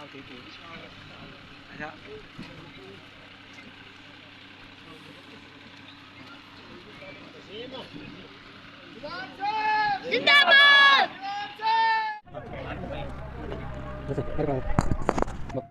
अच्छा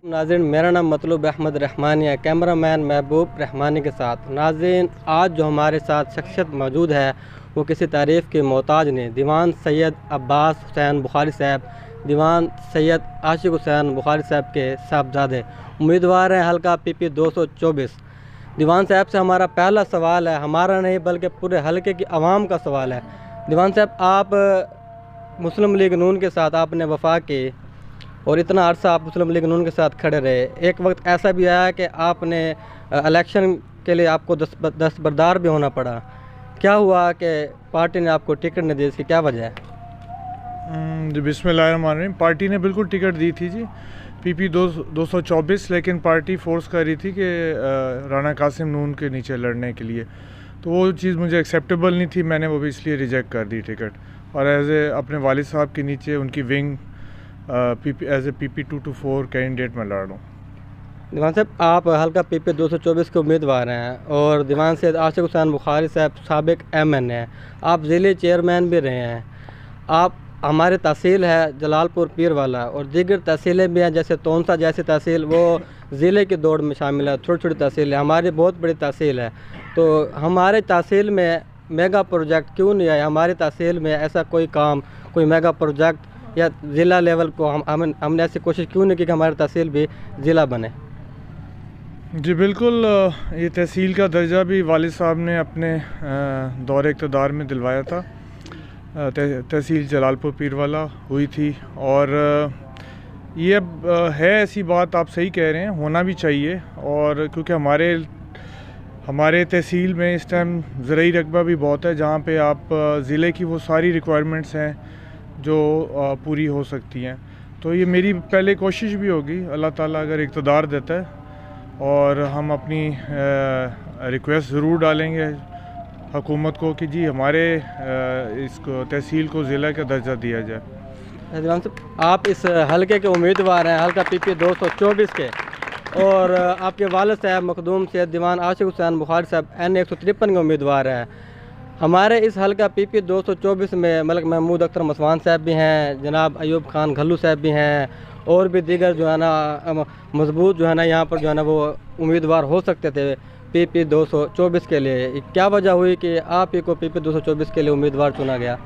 नाज़रीन, मेरा नाम मतलूब अहमद रहमानी है, कैमरामैन महबूब रहमानी के साथ। नाज़रीन, आज जो हमारे साथ शख्सियत मौजूद है वो किसी तारीफ़ के मोहताज नहीं। दीवान सैयद अब्बास हुसैन बुखारी साहब, दीवान सैयद आशिक हुसैन बुखारी साहब के साहबजादे, उम्मीदवार हैं हल्का PP 224। दीवान साहब से हमारा पहला सवाल है, हमारा नहीं बल्कि पूरे हल्के की आवाम का सवाल है। दीवान साहब, आप मुस्लिम लीग नून के साथ आपने वफा की और इतना अरसा आप मुस्लिम लीग नून के साथ खड़े रहे। एक वक्त ऐसा भी आया कि आपने इलेक्शन के लिए आपको दस्तबरदार भी होना पड़ा। क्या हुआ कि पार्टी ने आपको टिकट नहीं दी, इसकी क्या वजह है? जी बिस्मिल्लाहिर्रहमानिर्रहीम। पार्टी ने बिल्कुल टिकट दी थी जी, PP 224, लेकिन पार्टी फोर्स कर रही थी कि राना कासिम नून के नीचे लड़ने के लिए, तो वो चीज़ मुझे एक्सेप्टेबल नहीं थी। मैंने वो भी इसलिए रिजेक्ट कर दी टिकट, और अपने वालिद साहब के नीचे उनकी wing as a PP 224 candidate में लड़ रहा हूँ। दीवान साहब, आप हल्का PP 224 के उम्मीदवार हैं और दीवान सैयद आशिक हुसैन बुखारी साहब साबिक MN हैं, आप ज़िले चेयरमैन भी रहे हैं। आप हमारे तहसील है जलालपुर पीर वाला और दीगर तहसीलें भी हैं, जैसे तोनसा जैसी तहसील वो ज़िले की दौड़ में शामिल है। छोटी छोटी तहसील है, हमारी बहुत बड़ी तहसील है, तो हमारे तहसील में मेगा प्रोजेक्ट क्यों नहीं आया? हमारी तहसील में ऐसा कोई काम, कोई मेगा प्रोजेक्ट या ज़िला लेवल को हमने ऐसी कोशिश क्यों नहीं की कि हमारी तहसील भी ज़िला बने? जी बिल्कुल, ये तहसील का दर्जा भी वालिद साहब ने अपने दौरे इक़्तिदार में दिलवाया था। तहसील जलालपुर पीर वाला हुई थी, और ये अब है ऐसी बात, आप सही कह रहे हैं, होना भी चाहिए। और क्योंकि हमारे तहसील में इस टाइम ज़रूरी रकबा भी बहुत है, जहाँ पे आप ज़िले की वो सारी रिक्वायरमेंट्स हैं जो पूरी हो सकती हैं। तो ये मेरी पहले कोशिश भी होगी, अल्लाह ताला अगर इक़्तिदार देता है, और हम अपनी रिक्वेस्ट ज़रूर डालेंगे हुकूमत को कि जी हमारे इसको तहसील को ज़िला का दर्जा दिया जाए। आप इस हलके के उम्मीदवार हैं, हल्का PP 224 के, और आपके वालिद साहब मखदूम सैयद दीवान आशिक हुसैन बुखारी साहब N 153 के उम्मीदवार हैं। हमारे इस हल्का PP 224 में मलिक महमूद अख्तर मसवान साहब भी हैं, जनाब अयूब खान घल्लू साहब भी हैं, और भी दीगर जो है ना मजबूत जो है ना यहाँ पर जो है ना वो उम्मीदवार हो सकते थे PP 224 के लिए। क्या वजह हुई कि आप ही को PP 224 के लिए उम्मीदवार चुना गया?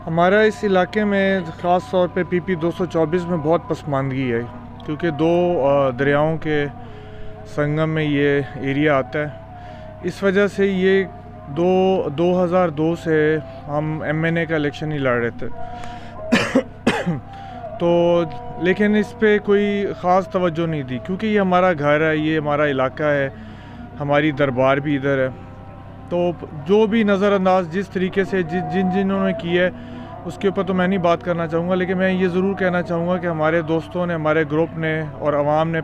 हमारा इस इलाके में ख़ास तौर पे PP 224 में बहुत पसमानदगी है, क्योंकि दो दरियाओं के संगम में ये एरिया आता है। इस वजह से ये 2002 से हम MNA का इलेक्शन ही लड़ रहे थे तो लेकिन इस पे कोई ख़ास तवज्जो नहीं दी, क्योंकि ये हमारा घर है, ये हमारा इलाका है, हमारी दरबार भी इधर है। तो जो भी नज़रअंदाज जिस तरीके से जिन्होंने किया है उसके ऊपर तो मैं नहीं बात करना चाहूँगा, लेकिन मैं ये ज़रूर कहना चाहूँगा कि हमारे दोस्तों ने, हमारे ग्रुप ने और आवाम ने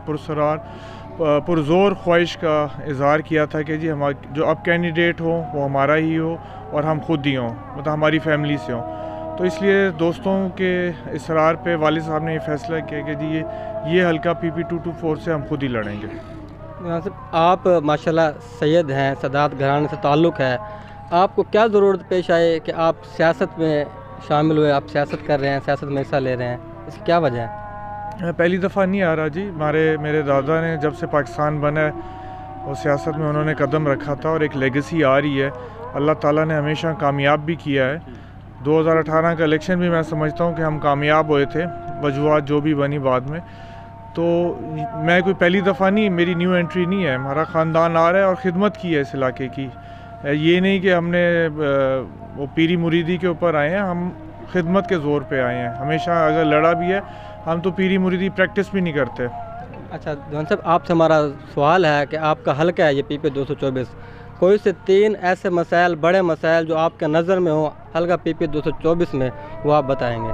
पुरज़ोर ख्वाहिश का इज़हार किया था कि जी हम जो अब कैंडिडेट हो वो हमारा ही हो और हम खुद ही हों, मतलब हमारी फैमिली से हों। तो इसलिए दोस्तों के इसरार पे वालिद साहब ने ये फ़ैसला किया कि जी ये हल्का PP 224 से हम खुद ही लड़ेंगे। आप माशाल्लाह सैयद हैं, सदात घराने से ताल्लुक़ है, आपको क्या ज़रूरत पेश आए कि आप सियासत में शामिल हुए, आप सियासत कर रहे हैं, सियासत में हिस्सा ले रहे हैं, इसकी क्या वजह है? मैं पहली दफ़ा नहीं आ रहा जी, मेरे दादा ने जब से पाकिस्तान बना है और सियासत में उन्होंने कदम रखा था, और एक लेगेसी आ रही है। अल्लाह ताला ने हमेशा कामयाब भी किया है। 2018 का इलेक्शन भी मैं समझता हूँ कि हम कामयाब हुए थे, वजूहात जो भी बनी बाद में। तो मैं कोई पहली दफ़ा नहीं, मेरी न्यू एंट्री नहीं है, हमारा ख़ानदान आ रहा है और ख़िदमत की है इस इलाके की। ये नहीं कि हमने वो पीरी मुरीदी के ऊपर आए हैं, हम खिदमत के ज़ोर पे आए हैं। हमेशा अगर लड़ा भी है, हम तो पीरी मुरीदी प्रैक्टिस भी नहीं करते। अच्छा जवान साहब, आपसे हमारा सवाल है कि आपका हल्का है ये PP 224, कोई से 3 ऐसे मसाइल, बड़े मसाइल जो आपके नज़र में हो हल्का PP 224 में, वो आप बताएंगे?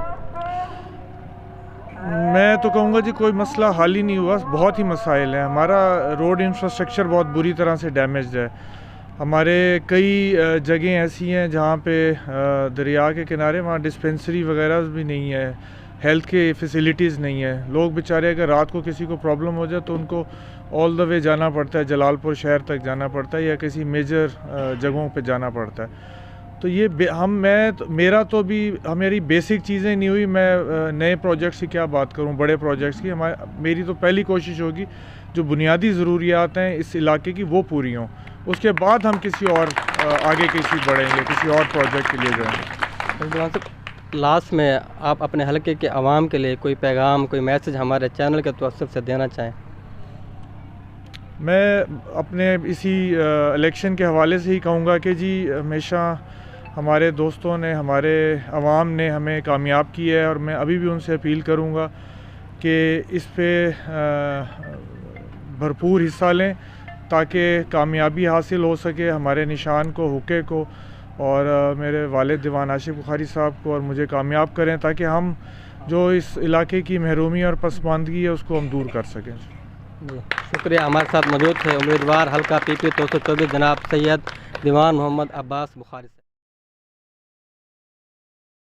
मैं तो कहूँगा जी कोई मसला हल ही नहीं हुआ, बहुत ही मसाइल हैं। हमारा रोड इंफ्रास्ट्रक्चर बहुत बुरी तरह से डैमेज्ड है। हमारे कई जगह ऐसी हैं जहाँ पे दरिया के किनारे वहाँ डिस्पेंसरी वगैरह भी नहीं है, हेल्थ के फैसिलिटीज़ नहीं है। लोग बेचारे अगर रात को किसी को प्रॉब्लम हो जाए तो उनको ऑल द वे जाना पड़ता है, जलालपुर शहर तक जाना पड़ता है या किसी मेजर जगहों पे जाना पड़ता है। तो ये मेरा तो भी हमारी बेसिक चीज़ें नहीं हुई। मैं नए प्रोजेक्ट्स की क्या बात करूं, बड़े प्रोजेक्ट्स की। मेरी तो पहली कोशिश होगी जो बुनियादी ज़रूरियात हैं इस इलाके की वो पूरी हों, उसके बाद हम किसी और आगे किसी बढ़ेंगे, किसी और प्रोजेक्ट के लिए जाएंगे। लास्ट में आप अपने हलके के आवाम के लिए कोई पैगाम, कोई मैसेज हमारे चैनल के तवज्जुह से देना चाहें? मैं अपने इसी इलेक्शन के हवाले से ही कहूँगा कि जी हमेशा हमारे दोस्तों ने, हमारे अवाम ने हमें कामयाब किया है और मैं अभी भी उनसे अपील करूँगा कि इस पे भरपूर हिस्सा लें ताकि कामयाबी हासिल हो सके हमारे निशान को, हुक्के को और मेरे वालिद दीवान आशिफ बुखारी साहब को, और मुझे कामयाब करें ताकि हम जो इस इलाके की महरूमी और पसमानदगी है उसको हम दूर कर सकें। जी शुक्रिया। हमारे साथ मौजूद थे उम्मीदवार हल्का PP 224 जनाब सैयद दीवान मोहम्मद अब्बास बुखारी।